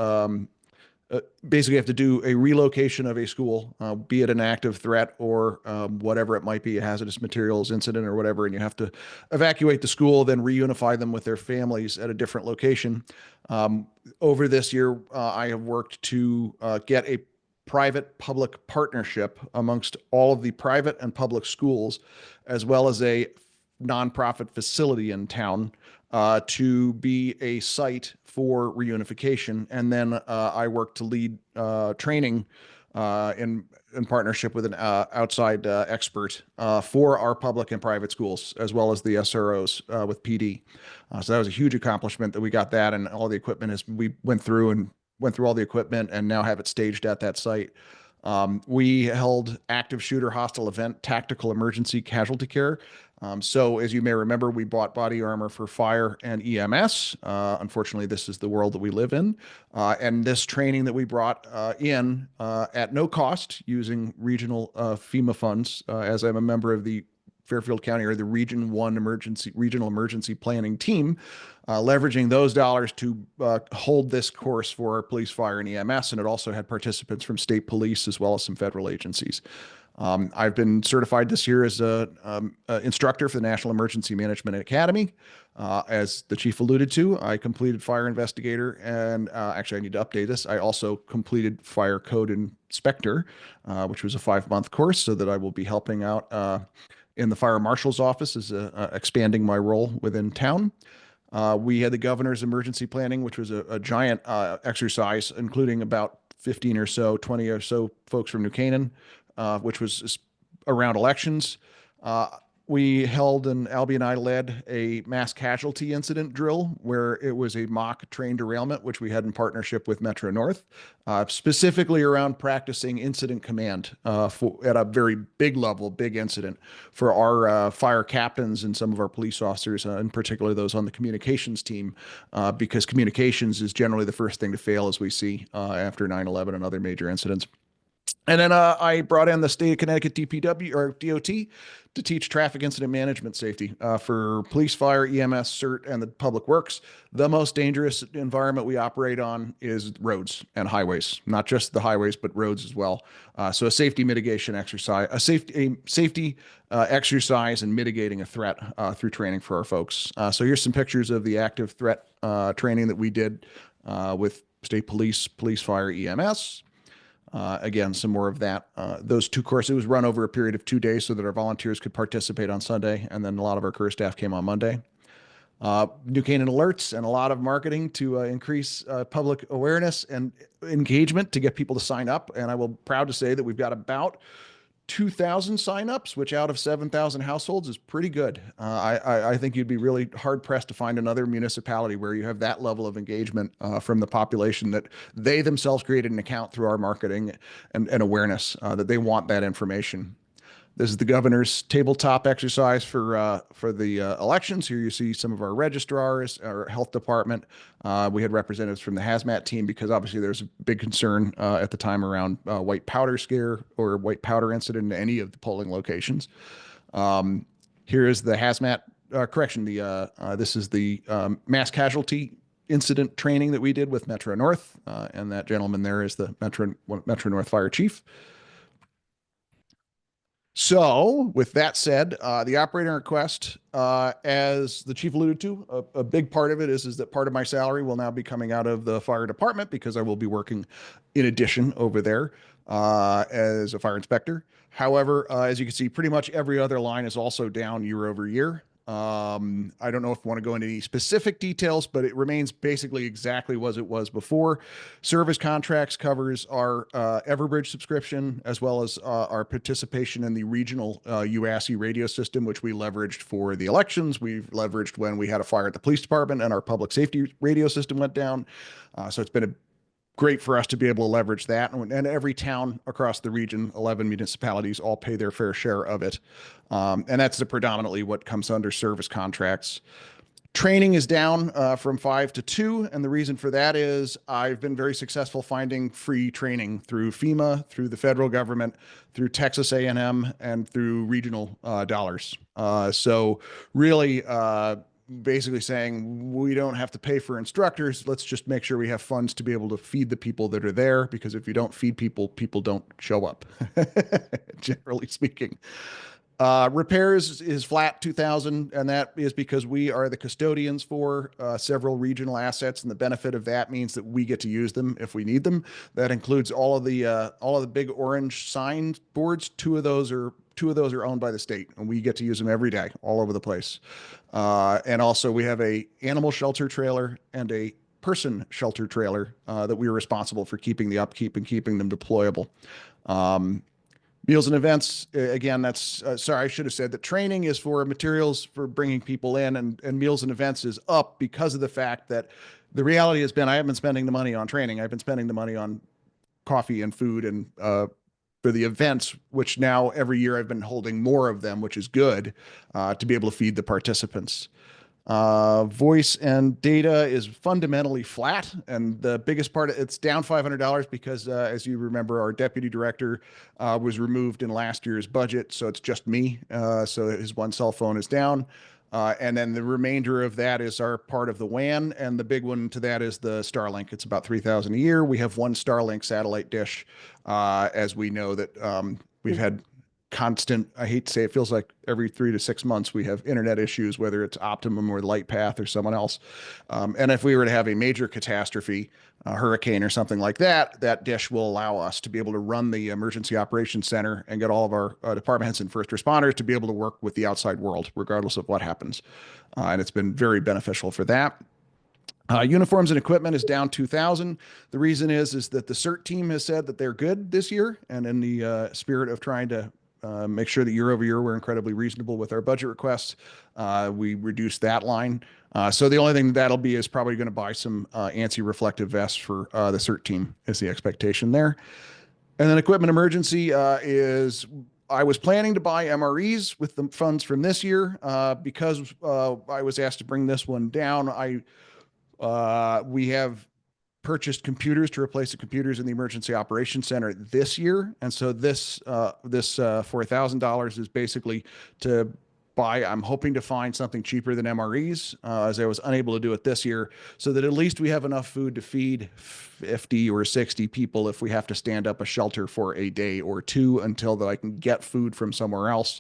basically have to do a relocation of a school, be it an active threat or whatever it might be, a hazardous materials incident or whatever, and you have to evacuate the school, then reunify them with their families at a different location. Over this year, I have worked to get a private-public partnership amongst all of the private and public schools, as well as a nonprofit facility in town, to be a site for reunification. And then I worked to lead training in partnership with an outside expert for our public and private schools, as well as the SROs with PD. So that was a huge accomplishment that we got that, and all the equipment is we went through all the equipment and now have it staged at that site. We held active shooter hostile event tactical emergency casualty care. So as you may remember, we bought body armor for fire and EMS. Unfortunately, this is the world that we live in. And this training that we brought in at no cost using regional FEMA funds, as I'm a member of the Fairfield County or the Region 1 regional emergency planning team, leveraging those dollars to hold this course for our police, fire, and EMS. And it also had participants from state police as well as some federal agencies. I've been certified this year as an instructor for the National Emergency Management Academy. As the chief alluded to, I completed fire investigator, and actually I need to update this. I also completed fire code inspector, which was a 5-month course, so that I will be helping out in the fire marshal's office, as expanding my role within town. We had the governor's emergency planning, which was a giant exercise, including about 20 or so folks from New Canaan, which was around elections. We held, and Albie and I led, a mass casualty incident drill where it was a mock train derailment, which we had in partnership with Metro North, specifically around practicing incident command at a very big level, big incident for our fire captains and some of our police officers, in particular those on the communications team, because communications is generally the first thing to fail, as we see after 9/11 and other major incidents. And then I brought in the state of Connecticut DPW or DOT to teach traffic incident management safety for police, fire, EMS, CERT, and the public works. The most dangerous environment we operate on is roads and highways, not just the highways, but roads as well. So a safety mitigation exercise, a safety exercise and mitigating a threat through training for our folks. So here's some pictures of the active threat training that we did with state police, fire, EMS. Again, some more of that. Those two courses, it was run over a period of 2 days so that our volunteers could participate on Sunday, and then a lot of our career staff came on Monday. New Canaan alerts and a lot of marketing to increase public awareness and engagement to get people to sign up. And I will proud to say that we've got about 2,000 signups, which out of 7,000 households is pretty good. I think you'd be really hard pressed to find another municipality where you have that level of engagement from the population, that they themselves created an account through our marketing and awareness that they want that information. This is the governor's tabletop exercise for the elections. Here you see some of our registrars, our health department. We had representatives from the hazmat team, because obviously there's a big concern at the time around white powder scare or white powder incident in any of the polling locations. Here is the hazmat correction. This is the mass casualty incident training that we did with Metro North, and that gentleman there is the Metro North Fire Chief. So with that said, the operating request, as the chief alluded to, a big part of it is that part of my salary will now be coming out of the fire department, because I will be working in addition over there as a fire inspector. However, as you can see, pretty much every other line is also down year over year. I don't know if I want to go into any specific details, but it remains basically exactly as it was before. Service contracts covers our Everbridge subscription, as well as our participation in the regional UASI radio system, which we leveraged for the elections. We've leveraged when we had a fire at the police department and our public safety radio system went down. So it's been great for us to be able to leverage that. And every town across the region, 11 municipalities, all pay their fair share of it. And that's predominantly what comes under service contracts. Training is down from 5 to 2. And the reason for that is I've been very successful finding free training through FEMA, through the federal government, through Texas A&M, and through regional dollars. So really, basically saying we don't have to pay for instructors. Let's just make sure we have funds to be able to feed the people that are there, because if you don't feed people, people don't show up, generally speaking. Repairs is flat 2,000, and that is because we are the custodians for several regional assets, and the benefit of that means that we get to use them if we need them. That includes all of the big orange sign boards. Two of those are owned by the state, and we get to use them every day all over the place. And also we have a animal shelter trailer and a person shelter trailer that we are responsible for keeping the upkeep and keeping them deployable. Meals and events, again, that's, sorry, I should have said that training is for materials for bringing people in, and meals and events is up because of the fact that the reality has been I haven't been spending the money on training. I've been spending the money on coffee and food and for the events, which now every year I've been holding more of them, which is good to be able to feed the participants. Voice and data is fundamentally flat, and the biggest part, it's down $500 because, as you remember, our deputy director was removed in last year's budget, so it's just me. So his one cell phone is down. And then the remainder of that is our part of the WAN, and the big one to that is the Starlink. It's about $3,000 a year. We have one Starlink satellite dish, as we know that we've had constant, I hate to say it, feels like every 3 to 6 months we have internet issues, whether it's Optimum or Lightpath or someone else. And if we were to have a major catastrophe, a hurricane or something like that, that dish will allow us to be able to run the emergency operations center and get all of our department heads and first responders to be able to work with the outside world, regardless of what happens. And it's been very beneficial for that. Uniforms and equipment is down 2,000. The reason is that the CERT team has said that they're good this year, and in the spirit of trying to make sure that year over year we're incredibly reasonable with our budget requests, we reduced that line. So the only thing that'll be is probably going to buy some ANSI reflective vests for the CERT team is the expectation there. And then equipment emergency is I was planning to buy MREs with the funds from this year because I was asked to bring this one down. We have purchased computers to replace the computers in the emergency operations center this year. And so this $4,000 is basically to buy, I'm hoping to find something cheaper than MREs as I was unable to do it this year, so that at least we have enough food to feed 50 or 60 people if we have to stand up a shelter for a day or two until I can get food from somewhere else.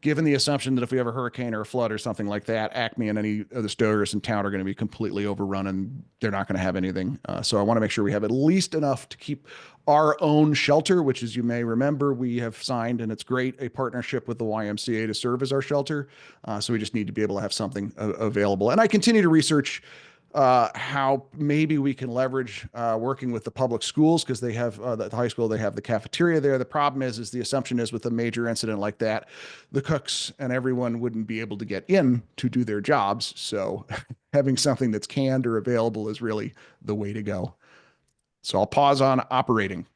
Given the assumption that if we have a hurricane or a flood or something like that, Acme and any of the stores in town are going to be completely overrun and they're not going to have anything. So I want to make sure we have at least enough to keep our own shelter, which, as you may remember, we have signed, and it's great, a partnership with the YMCA to serve as our shelter. So we just need to be able to have something available. And I continue to research how maybe we can leverage working with the public schools, because they have the high school, they have the cafeteria there. The problem is the assumption is with a major incident like that, the cooks and everyone wouldn't be able to get in to do their jobs. So having something that's canned or available is really the way to go. So I'll pause on operating.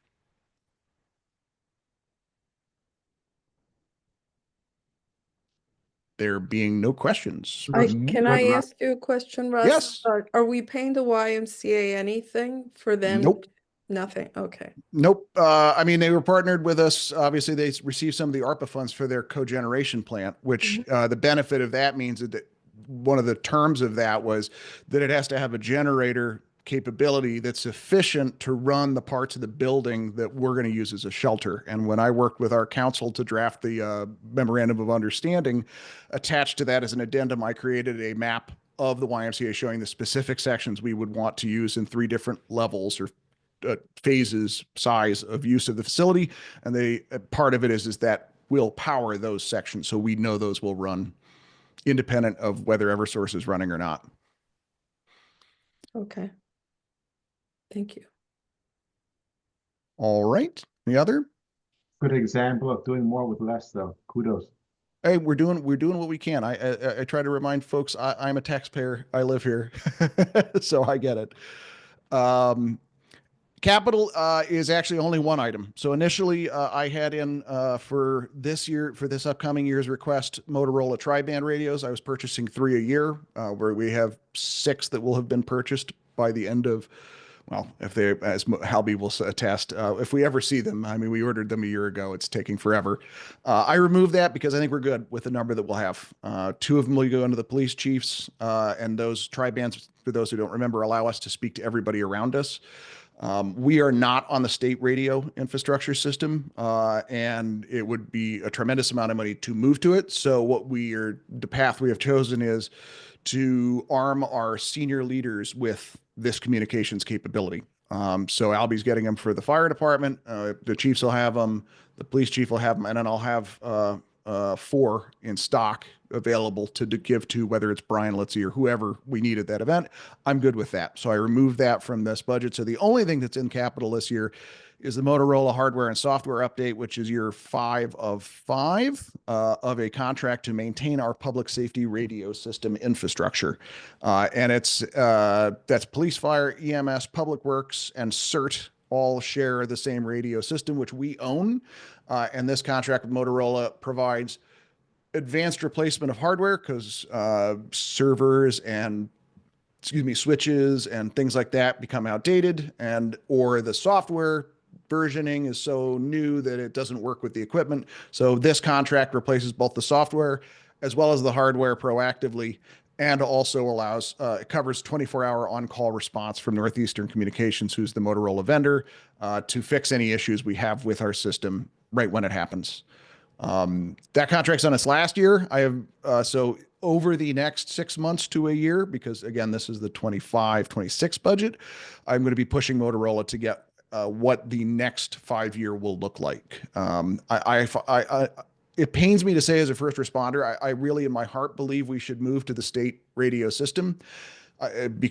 There being no questions. Can I ask you a question, Russ? Yes. Are we paying the YMCA anything for them? Nope. Nothing. Okay. Nope. I mean, they were partnered with us. Obviously, they received some of the ARPA funds for their cogeneration plant, which the benefit of that means that one of the terms of that was that it has to have a generator capability that's sufficient to run the parts of the building that we're going to use as a shelter. And when I worked with our council to draft the memorandum of understanding, attached to that as an addendum, I created a map of the YMCA showing the specific sections we would want to use in 3 different levels or phases, size of use of the facility. And they part of it is that we'll power those sections, so we know those will run independent of whether Eversource is running or not. Okay. Thank you. All right. Any other? Good example of doing more with less, though. Kudos. Hey, we're doing what we can. I try to remind folks I'm a taxpayer. I live here, so I get it. Capital is actually only one item. So initially, I had in for this upcoming year's request, Motorola tri-band radios. I was purchasing 3 a year, where we have 6 that will have been purchased by the end of. Well, if they, as Halby will attest, if we ever see them, I mean, we ordered them a year ago. It's taking forever. I removed that because I think we're good with the number that we'll have. 2 of them will go into the police chiefs, and those tri-bands, for those who don't remember, allow us to speak to everybody around us. We are not on the state radio infrastructure system, and it would be a tremendous amount of money to move to it. So the path we have chosen is to arm our senior leaders with this communications capability. So Albie's getting them for the fire department. The chiefs will have them. The police chief will have them. And then I'll have 4 in stock available to give to, whether it's Brian Litzy or whoever we need at that event. I'm good with that. So I removed that from this budget. So the only thing that's in capital this year is the Motorola hardware and software update, which is year 5 of 5 of a contract to maintain our public safety radio system infrastructure. And that's police, fire, EMS, public works, and CERT all share the same radio system, which we own. And this contract with Motorola provides advanced replacement of hardware because servers and switches and things like that become outdated, and or the software versioning is so new that it doesn't work with the equipment. So this contract replaces both the software as well as the hardware proactively, and also allows, it covers 24-hour on-call response from Northeastern Communications, who's the Motorola vendor, to fix any issues we have with our system right when it happens. That contract's on its last year. I have, so over the next 6 months to a year, because again, this is the 25-26 budget, I'm going to be pushing Motorola to get what the next 5-year will look like. It pains me to say as a first responder, I really in my heart believe we should move to the state radio system.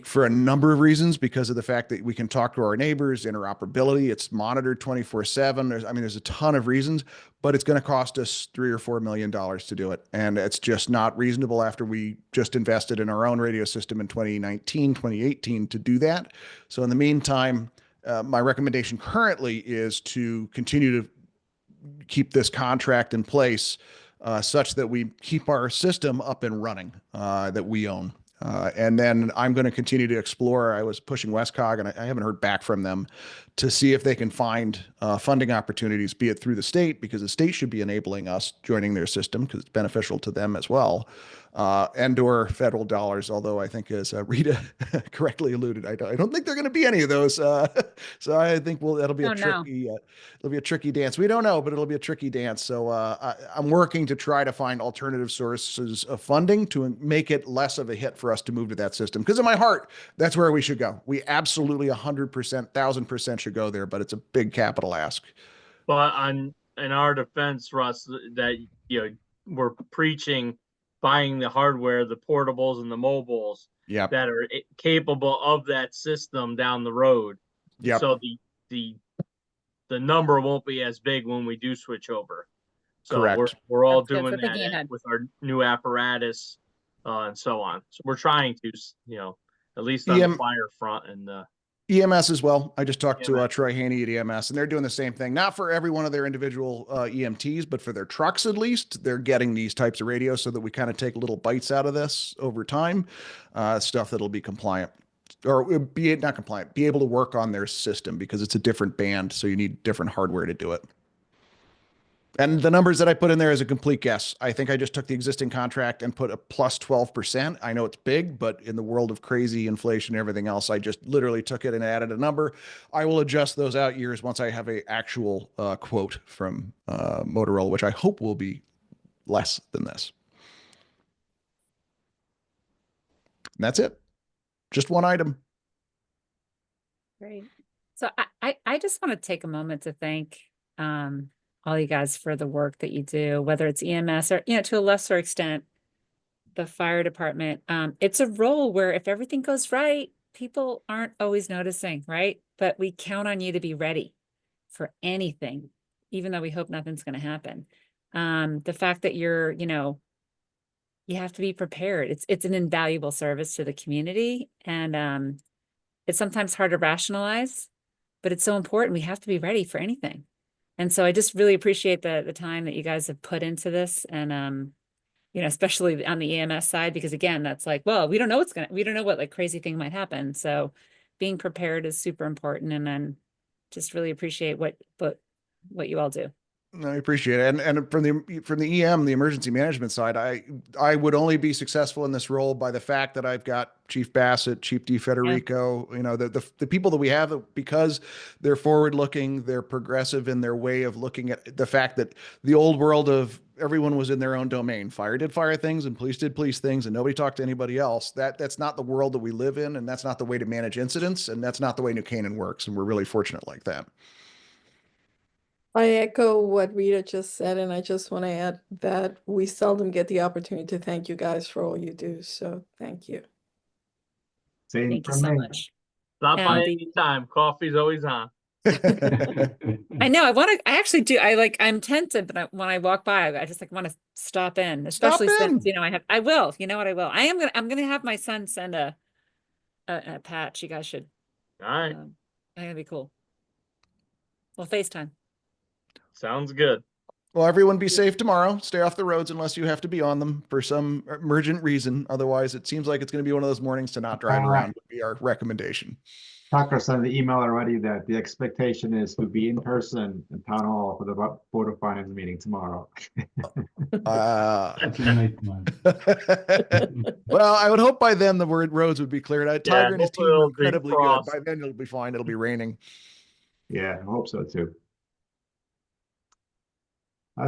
For a number of reasons, because of the fact that we can talk to our neighbors, interoperability, it's monitored 24/7. There's a ton of reasons, but it's going to cost us $3 or $4 million to do it. And it's just not reasonable after we just invested in our own radio system in 2019, 2018 to do that. So in the meantime, my recommendation currently is to continue to keep this contract in place such that we keep our system up and running that we own. And then I'm going to continue to explore. I was pushing Westcog, and I haven't heard back from them to see if they can find funding opportunities, be it through the state, because the state should be enabling us joining their system because it's beneficial to them as well, and or federal dollars. Although I think, as Rita correctly alluded, I don't think they're going to be any of those. So I think that'll be it'll be a tricky dance. We don't know, but it'll be a tricky dance. So I'm working to try to find alternative sources of funding to make it less of a hit for us to move to that system. Because in my heart, that's where we should go. We absolutely 100%, 1000% should go there, but it's a big capital ask. But in our defense, Russ, that we're preaching buying the hardware, the portables and the mobiles that are capable of that system down the road. Yep. So the number won't be as big when we do switch over. So correct. We're all That's good doing for thinking that ahead. with our new apparatus and so on. So we're trying to, at least on the fire front and EMS as well. I just talked to EMS. Troy Haney at EMS, and they're doing the same thing. Not for every one of their individual EMTs, but for their trucks at least. They're getting these types of radios so that we kind of take little bites out of this over time. Stuff that'll be compliant, or be not compliant, be able to work on their system, because it's a different band, so you need different hardware to do it. And the numbers that I put in there is a complete guess. I think I just took the existing contract and put a plus 12%. I know it's big, but in the world of crazy inflation and everything else, I just literally took it and added a number. I will adjust those out years once I have a actual quote from Motorola, which I hope will be less than this. And that's it. Just one item. Great. So I just want to take a moment to thank all you guys for the work that you do, whether it's EMS or, to a lesser extent, the fire department. It's a role where if everything goes right, people aren't always noticing, right? But we count on you to be ready for anything, even though we hope nothing's going to happen. The fact that you're, you have to be prepared. It's an invaluable service to the community, and it's sometimes hard to rationalize, but it's so important. We have to be ready for anything. And so I just really appreciate the time that you guys have put into this, and especially on the EMS side, because again, that's like, well, we don't know what like crazy thing might happen. So being prepared is super important, and then just really appreciate what you all do. I appreciate it. And from the EM, the emergency management side, I would only be successful in this role by the fact that I've got Chief Bassett, Chief DeFederico, the people that we have, because they're forward looking, they're progressive in their way of looking at the fact that the old world of everyone was in their own domain. Fire did fire things and police did police things, and nobody talked to anybody else. That's not the world that we live in, and that's not the way to manage incidents, and that's not the way New Canaan works. And we're really fortunate like that. I echo what Rita just said, and I just want to add that we seldom get the opportunity to thank you guys for all you do. So thank you. Same Thank you for so me. much. Stop by And the- anytime. Coffee's always on. I know, I actually do. I'm tempted, but when I walk by, I just want to stop in, especially since, in. I will, you know what I will. I'm going to have my son send a patch. You guys should, All right. I think it'd be cool. Well, FaceTime. Sounds good. Well, everyone be safe tomorrow. Stay off the roads unless you have to be on them for some emergent reason. Otherwise, it seems like it's going to be one of those mornings to not drive around would be our recommendation. Tucker sent the email already that the expectation is to be in person in town hall for the Board of Finance meeting tomorrow. That's a nice one. Well, I would hope by then the roads would be cleared. Tiger and his hopefully team are it'll be incredibly good. frost. By then it'll be fine. It'll be raining. Yeah, I hope so too.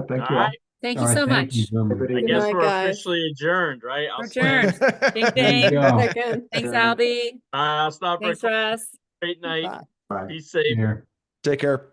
Thank All you all. right. Thank All you right, so thank you much. so much. Good I evening. guess night, we're guys. officially adjourned, right? We're adjourned. Ding, There you ding. go. Second. Thanks, Yeah. Albie. I'll stop. Thanks, Russ. Great night. Bye. Bye. Be safe. Here. Take care.